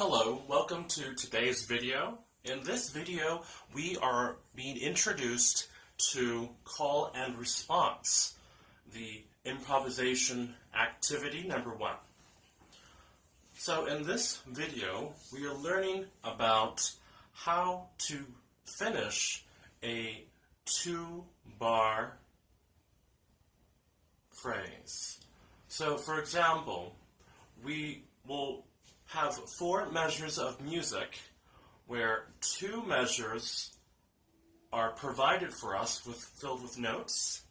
Hello, welcome to today's video. In this video, we are being introduced to call and response, the improvisation activity number 1. So in this video, we are learning about how to finish a 2-bar phrase. So for example, we will have 4 measures of music where 2 measures are provided for us filled with notes,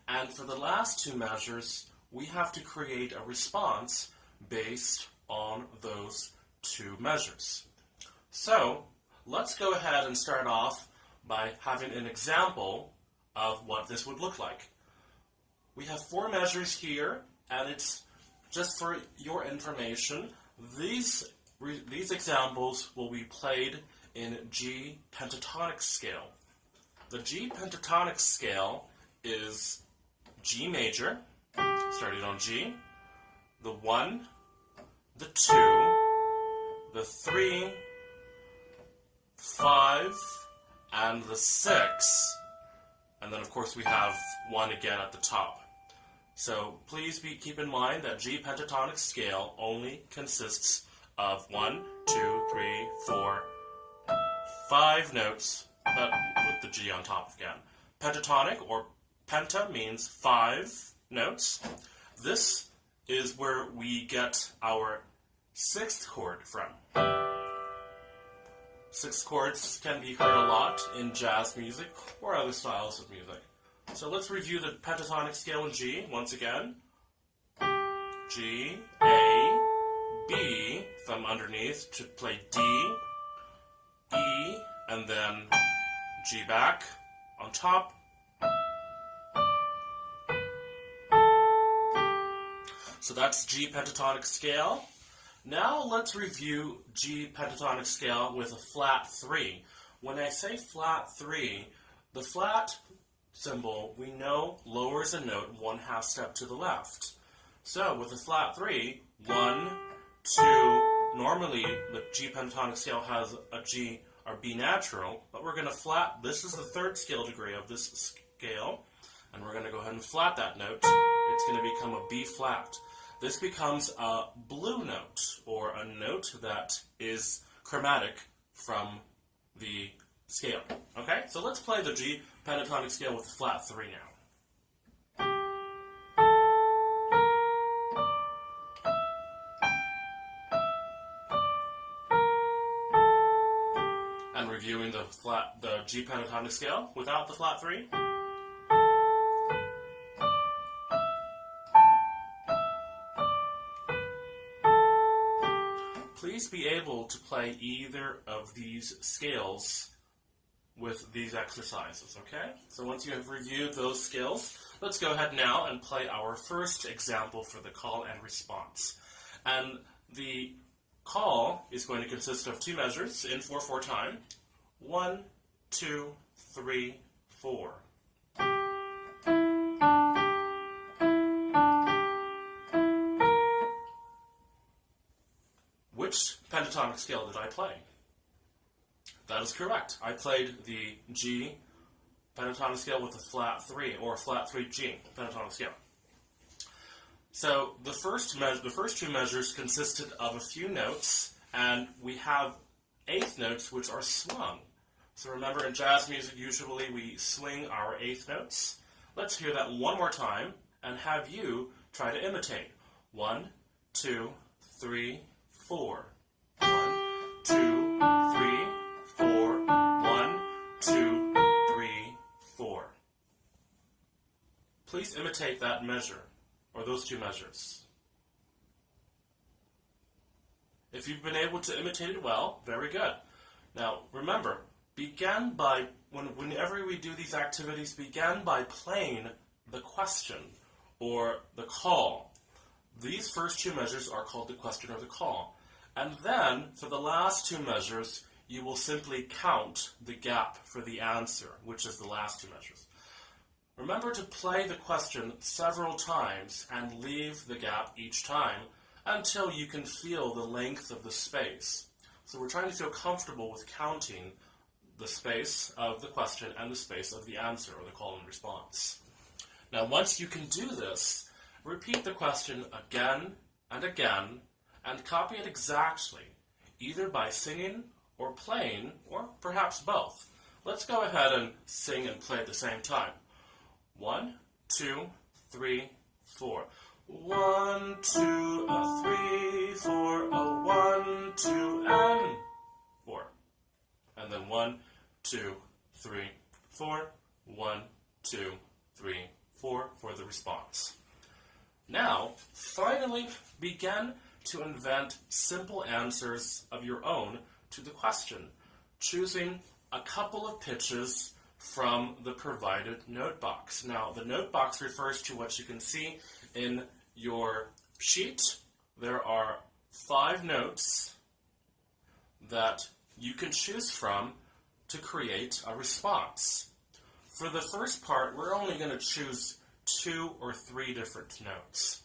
and for the last 2 measures we have to create a response based on those 2 measures. So let's go ahead and start off by having an example of what this would look like. We have 4 measures here, and it's just for your information. These examples will be played in G pentatonic scale. The G pentatonic scale is G major, starting on G, the 1, the 2, the 3, 5, and the 6, and then of course we have 1 again at the top. So please keep in mind that G pentatonic scale only consists of 1, 2, 3, 4, 5 notes, but with the G on top again. Pentatonic, or penta, means 5 notes. This is where we get our 6th chord from. 6th chords can be heard a lot in jazz music or other styles of music. So let's review the pentatonic scale in G once again. G, A, B from underneath to play D, E, and then G back on top. So that's G pentatonic scale. Now let's review G pentatonic scale with a flat 3. When I say flat 3, the flat symbol, we know, lowers a note 1/2 step to the left. So with a flat 3, 1, 2, normally the G pentatonic scale has a G or B natural, but we're going to flat, this is the 3rd scale degree of this scale, and we're going to go ahead and flat that note. It's going to become a B flat. This becomes a blue note, or a note that is chromatic from the scale. Okay, so let's play the G pentatonic scale with a flat 3 now. And reviewing the G pentatonic scale without the flat 3. Please be able to play either of these scales with these exercises, okay? So once you have reviewed those skills, let's go ahead now and play our first example for the call and response. And the call is going to consist of 2 measures in 4/4 time. 1, 2, 3, 4. Which pentatonic scale did I play? That is correct. I played the G pentatonic scale with a flat 3, or a flat 3 G pentatonic scale. So the first 2 measures consisted of a few notes, and we have 8th notes which are swung. So remember, in jazz music usually we swing our 8th notes. Let's hear that one more time and have you try to imitate. 1, 2, 3, 4. 1, 2, 3, 4. 1, 2, 3, 4. Please imitate that measure, or those 2 measures. If you've been able to imitate it well, very good. Now remember, whenever we do these activities, begin by playing the question or the call. These first 2 measures are called the question or the call. And then, for the last 2 measures, you will simply count the gap for the answer, which is the last 2 measures. Remember to play the question several times and leave the gap each time until you can feel the length of the space. So we're trying to feel comfortable with counting the space of the question and the space of the answer, or the call and response. Now, once you can do this, repeat the question again and again, and copy it exactly, either by singing or playing, or perhaps both. Let's go ahead and sing and play at the same time. 1, 2, 3, 4. 1, 2, 3, 4, 1, 2, and 4. And then 1, 2, 3, 4, 1, 2, 3, 4 for the response. Now, finally begin to invent simple answers of your own to the question, choosing a couple of pitches from the provided note box. Now, the note box refers to what you can see in your sheet. There are 5 notes that you can choose from to create a response. For the first part, we're only going to choose 2 or 3 different notes.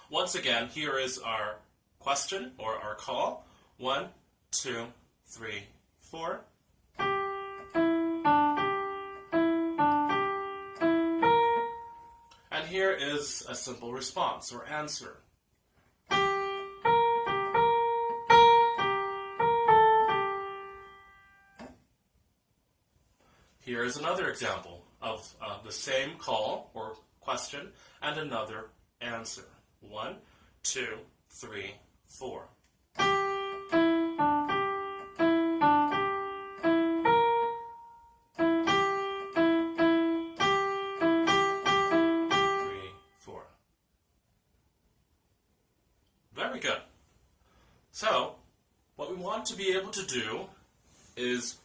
Once again, here is our question or our call. 1, 2, 3, 4. And here is a simple response or answer. Here is another example of the same call or question and another answer. 1, 2, 3, 4. 3, 4. Very good. So, what we want to be able to do is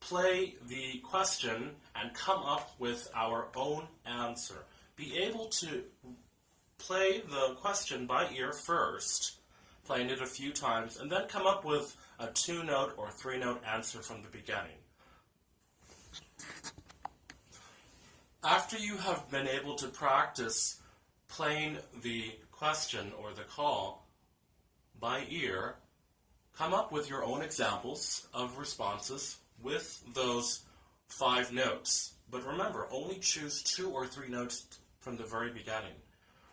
play the question and come up with our own answer. Be able to play the question by ear first, playing it a few times, and then come up with a 2-note or 3-note answer from the beginning. After you have been able to practice playing the question or the call by ear, come up with your own examples of responses with those 5 notes. But remember, only choose 2 or 3 notes from the very beginning.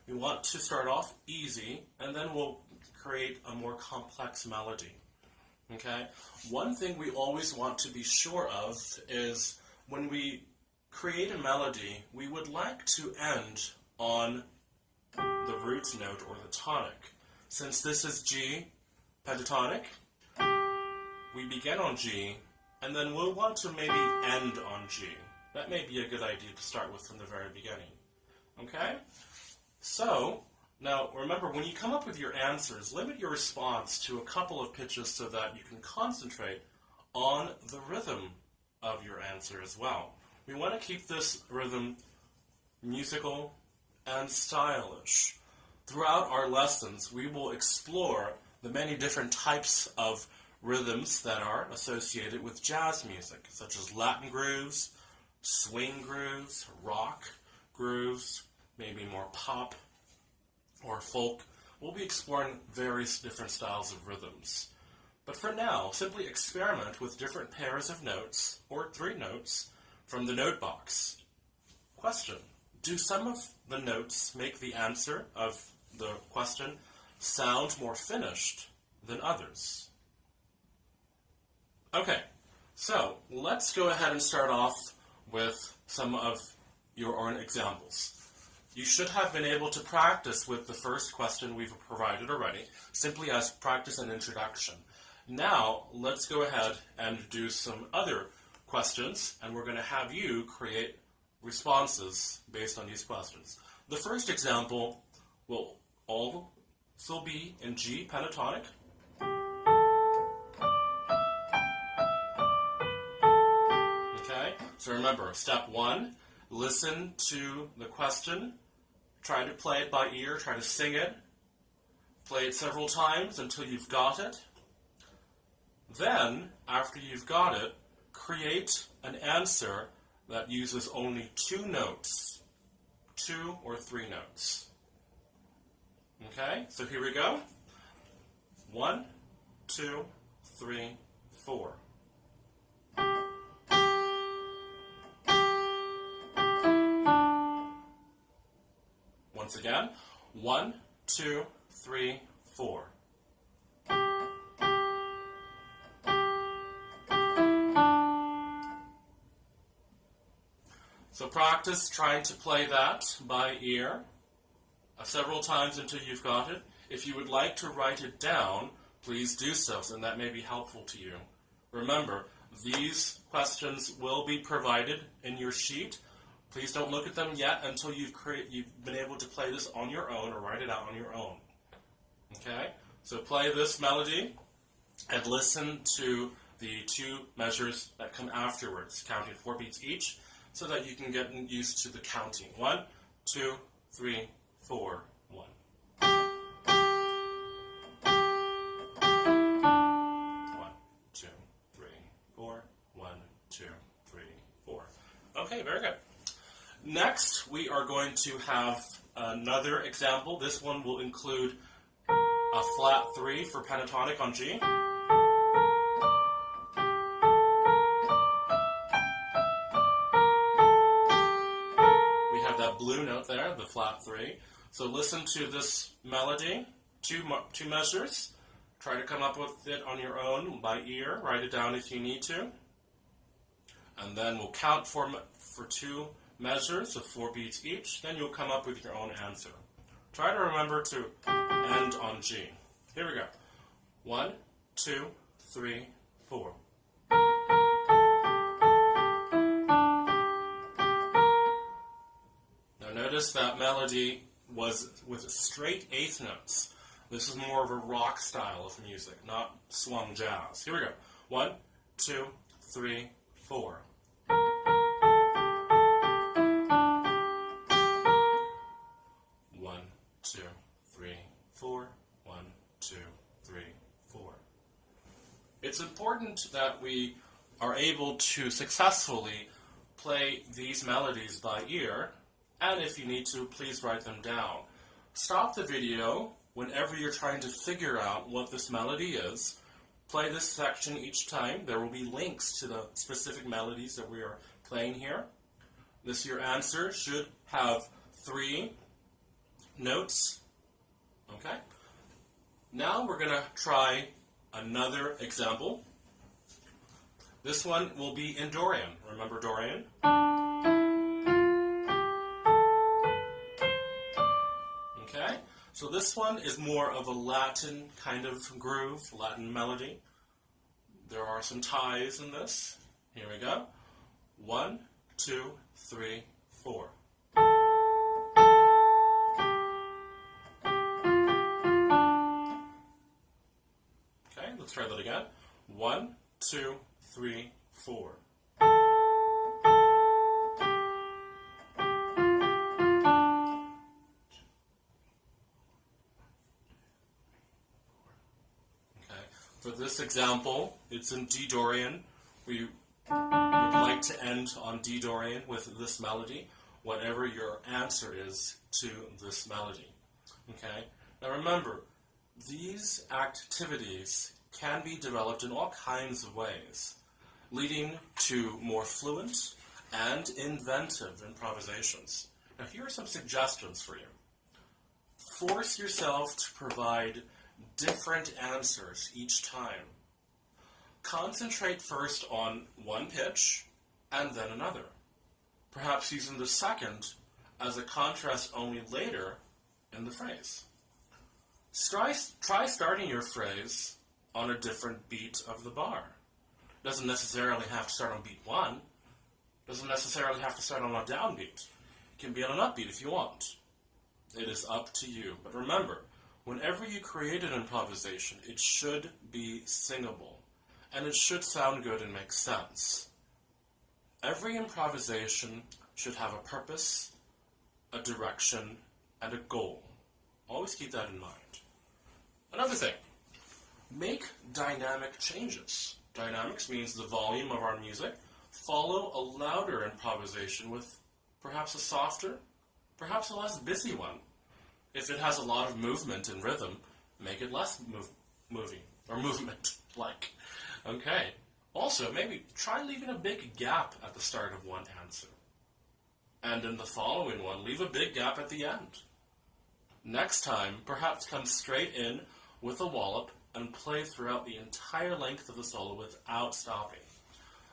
We want to start off easy, and then we'll create a more complex melody. Okay? One thing we always want to be sure of is when we create a melody, we would like to end on the root note or the tonic. Since this is G pentatonic, we begin on G, and then we'll want to maybe end on G. That may be a good idea to start with from the very beginning. Okay? So, now remember, when you come up with your answers, limit your response to a couple of pitches so that you can concentrate on the rhythm of your answer as well. We want to keep this rhythm musical and stylish. Throughout our lessons, we will explore the many different types of rhythms that are associated with jazz music, such as Latin grooves, swing grooves, rock grooves, maybe more pop or folk. We'll be exploring various different styles of rhythms. But for now, simply experiment with different pairs of notes, or 3 notes, from the note box. Question: do some of the notes make the answer of the question sound more finished than others? Okay, so let's go ahead and start off with some of your own examples. You should have been able to practice with the first question we've provided already, simply as practice and introduction. Now, let's go ahead and do some other questions, and we're going to have you create responses based on these questions. The first example will also be in G pentatonic. Okay, so remember, step 1, listen to the question, try to play it by ear, try to sing it, play it several times until you've got it. Then, after you've got it, create an answer that uses only 2 notes, 2 or 3 notes. Okay, so here we go. 1, 2, 3, 4. Once again, 1, 2, 3, 4. So practice trying to play that by ear several times until you've got it. If you would like to write it down, please do so, and that may be helpful to you. Remember, these questions will be provided in your sheet. Please don't look at them yet until you've been able to play this on your own or write it out on your own. Okay? So play this melody and listen to the 2 measures that come afterwards, counting 4 beats each, so that you can get used to the counting. 1, 2, 3, 4, 1. 1, 2, 3, 4. 1, 2, 3, 4. Okay, very good. Next, we are going to have another example. This one will include a flat 3 for pentatonic on G. We have that blue note there, the flat 3. So listen to this melody, two measures. Try to come up with it on your own by ear. Write it down if you need to. And then we'll count for 2 measures of 4 beats each. Then you'll come up with your own answer. Try to remember to end on G. Here we go. 1, 2, 3, 4. Now notice that melody was with straight 8th notes. This is more of a rock style of music, not swung jazz. Here we go. 1, 2, 3, 4. It's important that we are able to successfully play these melodies by ear, and if you need to, please write them down. Stop the video whenever you're trying to figure out what this melody is. Play this section each time. There will be links to the specific melodies that we are playing here. Your answer should have 3 notes. Okay? Now we're going to try another example. This one will be in Dorian. Remember Dorian? Okay, so this one is more of a Latin kind of groove, Latin melody. There are some ties in this. Here we go. 1, 2, 3, 4. Let's try that again. 1, 2, 3, 4. Okay. For this example, it's in D Dorian. We would like to end on D Dorian with this melody, whatever your answer is to this melody. Okay. Now remember, these activities can be developed in all kinds of ways, leading to more fluent and inventive improvisations. Now here are some suggestions for you. Force yourself to provide different answers each time. Concentrate first on one pitch and then another, perhaps using the second as a contrast only later in the phrase. Try starting your phrase on a different beat of the bar. Doesn't necessarily have to start on beat 1. Doesn't necessarily have to start on a downbeat. It can be on an upbeat if you want. It is up to you. But remember, whenever you create an improvisation, it should be singable. And it should sound good and make sense. Every improvisation should have a purpose, a direction, and a goal. Always keep that in mind. Another thing. Make dynamic changes. Dynamics means the volume of our music. Follow a louder improvisation with perhaps a softer, perhaps a less busy one. If it has a lot of movement and rhythm, make it less movie or movement like. Okay. Also, maybe try leaving a big gap at the start of one answer. And in the following one, leave a big gap at the end. Next time, perhaps come straight in with a wallop and play throughout the entire length of the solo without stopping.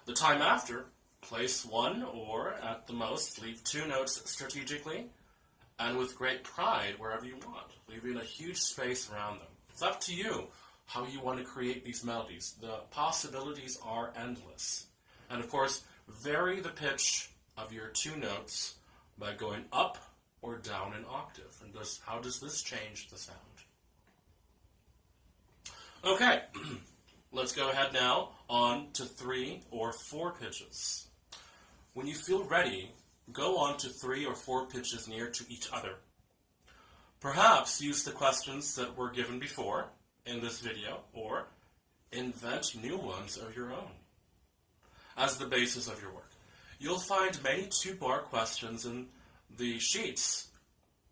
The time after, place one or, at the most, leave two notes strategically and with great pride wherever you want, leaving a huge space around them. It's up to you how you want to create these melodies. The possibilities are endless. And of course, vary the pitch of your two notes by going up or down an octave. And how does this change the sound? Okay, let's go ahead now on to 3 or 4 pitches. When you feel ready, go on to 3 or 4 pitches near to each other. Perhaps use the questions that were given before in this video, or invent new ones of your own as the basis of your work. You'll find many 2-bar questions in the sheets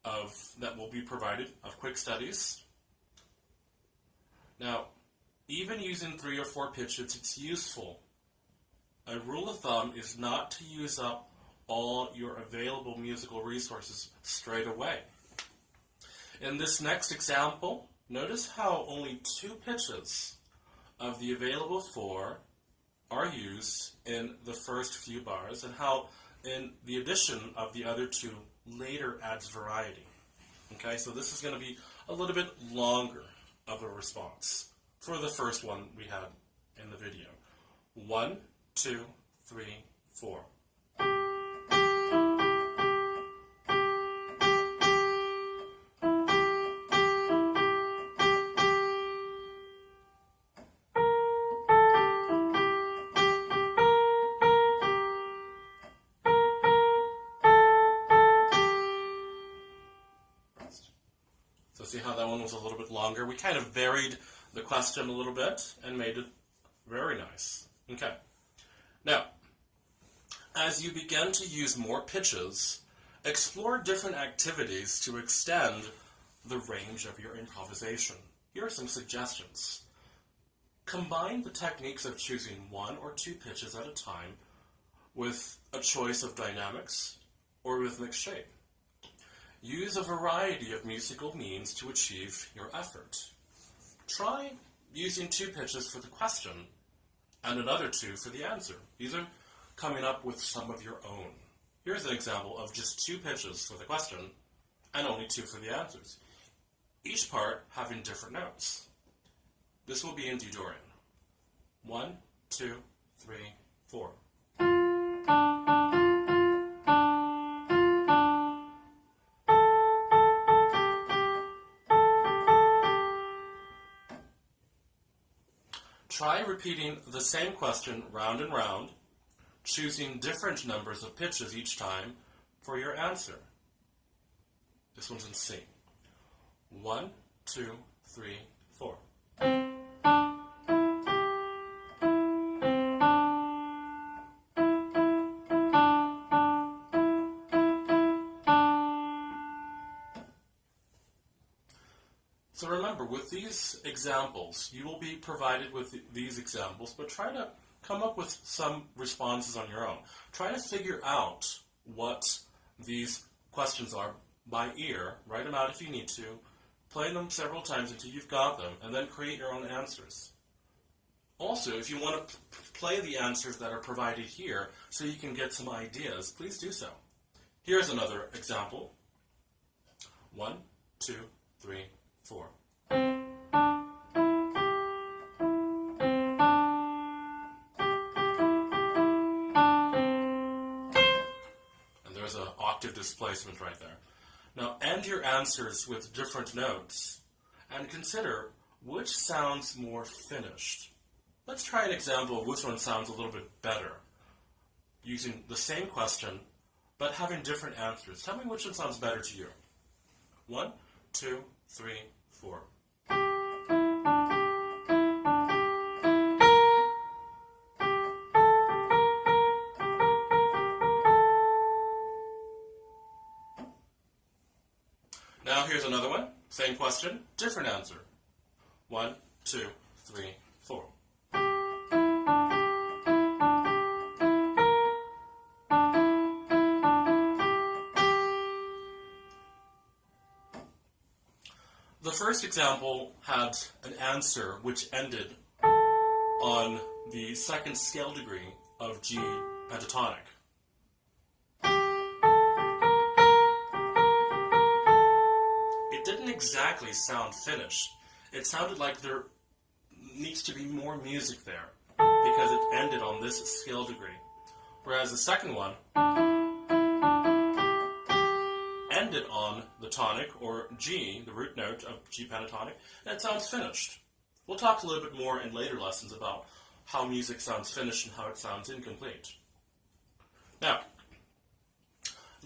that will be provided of quick studies. Now, even using 3 or 4 pitches, it's useful. A rule of thumb is not to use up all your available musical resources straight away. In this next example, notice how only 2 pitches of the available 4 are used in the first few bars, and how in the addition of the other 2 later adds variety. Okay, so this is going to be a little bit longer of a response for the first one we had in the video. 1, 2, 3, 4. So see how that one was a little bit longer? We kind of varied the question a little bit and made it very nice. Okay. Now, as you begin to use more pitches, explore different activities to extend the range of your improvisation. Here are some suggestions. Combine the techniques of choosing 1 or 2 pitches at a time with a choice of dynamics or rhythmic shape. Use a variety of musical means to achieve your effort. Try using 2 pitches for the question and another 2 for the answer. These are coming up with some of your own. Here's an example of just 2 pitches for the question and only 2 for the answers, each part having different notes. This will be in D Dorian. 1, 2, 3, 4. Try repeating the same question round and round, choosing different numbers of pitches each time for your answer. This one's in C. 1, 2, 3, 4. So remember, with these examples, you will be provided with these examples, but try to come up with some responses on your own. Try to figure out what these questions are by ear, write them out if you need to, play them several times until you've got them, and then create your own answers. Also, if you want to play the answers that are provided here so you can get some ideas, please do so. Here's another example. 1, 2, 3, 4. And there's an octave displacement right there. Now end your answers with different notes and consider which sounds more finished. Let's try an example of which one sounds a little bit better, using the same question but having different answers. Tell me which one sounds better to you. 1, 2, 3, 4. Now here's another one. Same question, different answer. 1, 2, 3, 4. The first example had an answer which ended on the second scale degree of G pentatonic. It didn't exactly sound finished. It sounded like there needs to be more music there because it ended on this scale degree. Whereas the second one ended on the tonic, or G, the root note of G pentatonic, and it sounds finished. We'll talk a little bit more in later lessons about how music sounds finished and how it sounds incomplete. Now,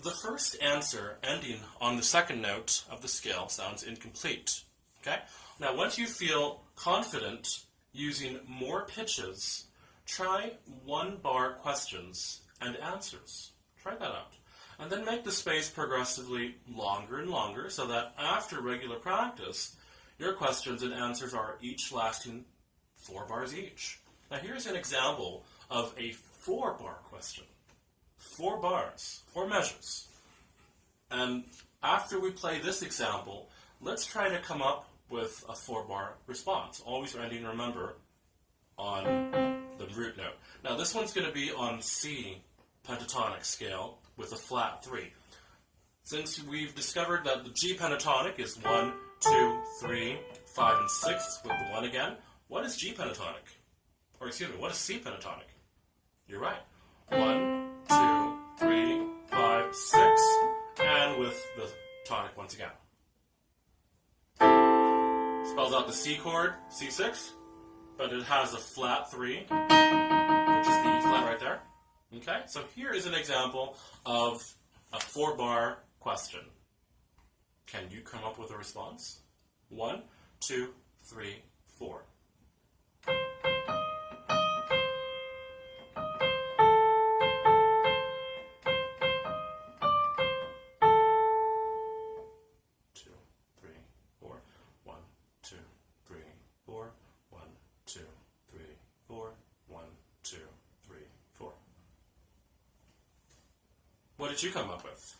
the first answer ending on the second note of the scale sounds incomplete. Okay? Now, once you feel confident using more pitches, try one-bar questions and answers. Try that out. And then make the space progressively longer and longer so that after regular practice, your questions and answers are each lasting 4 bars each. Now here's an example of a 4-bar question. 4 bars, 4 measures. And after we play this example, let's try to come up with a 4-bar response. Always ending, remember, on the root note. Now this one's going to be on C pentatonic scale with a flat 3. Since we've discovered that the G pentatonic is 1, 2, 3, 5, and 6 with the 1 again, what is G pentatonic? Or excuse me, what is C pentatonic? You're right. 1, 2, 3, 5, 6, and with the tonic once again. Spells out the C chord, C6, but it has a flat 3, which is the E flat right there. Okay, so here is an example of a 4-bar question. Can you come up with a response? 1, 2, 3, 4. What did you come up with?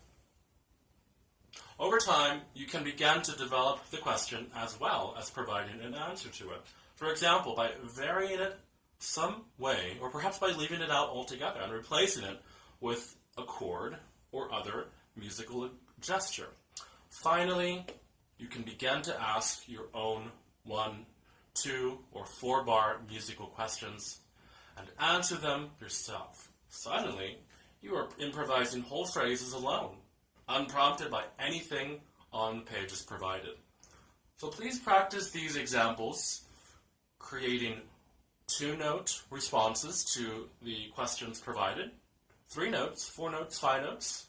Over time, you can begin to develop the question as well as providing an answer to it. For example, by varying it some way, or perhaps by leaving it out altogether and replacing it with a chord or other musical gesture. Finally, you can begin to ask your own 1, 2, or 4-bar musical questions and answer them yourself. Suddenly, you are improvising whole phrases alone, unprompted by anything on the pages provided. So please practice these examples, creating 2-note responses to the questions provided, 3 notes, 4 notes, 5 notes,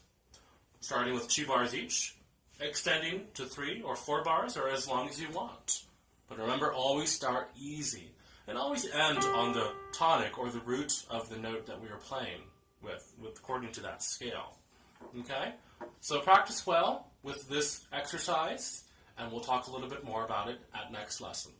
starting with 2 bars each, extending to 3 or 4 bars, or as long as you want. But remember, always start easy, and always end on the tonic or the root of the note that we are playing with according to that scale. Okay? So practice well with this exercise, and we'll talk a little bit more about it at next lesson.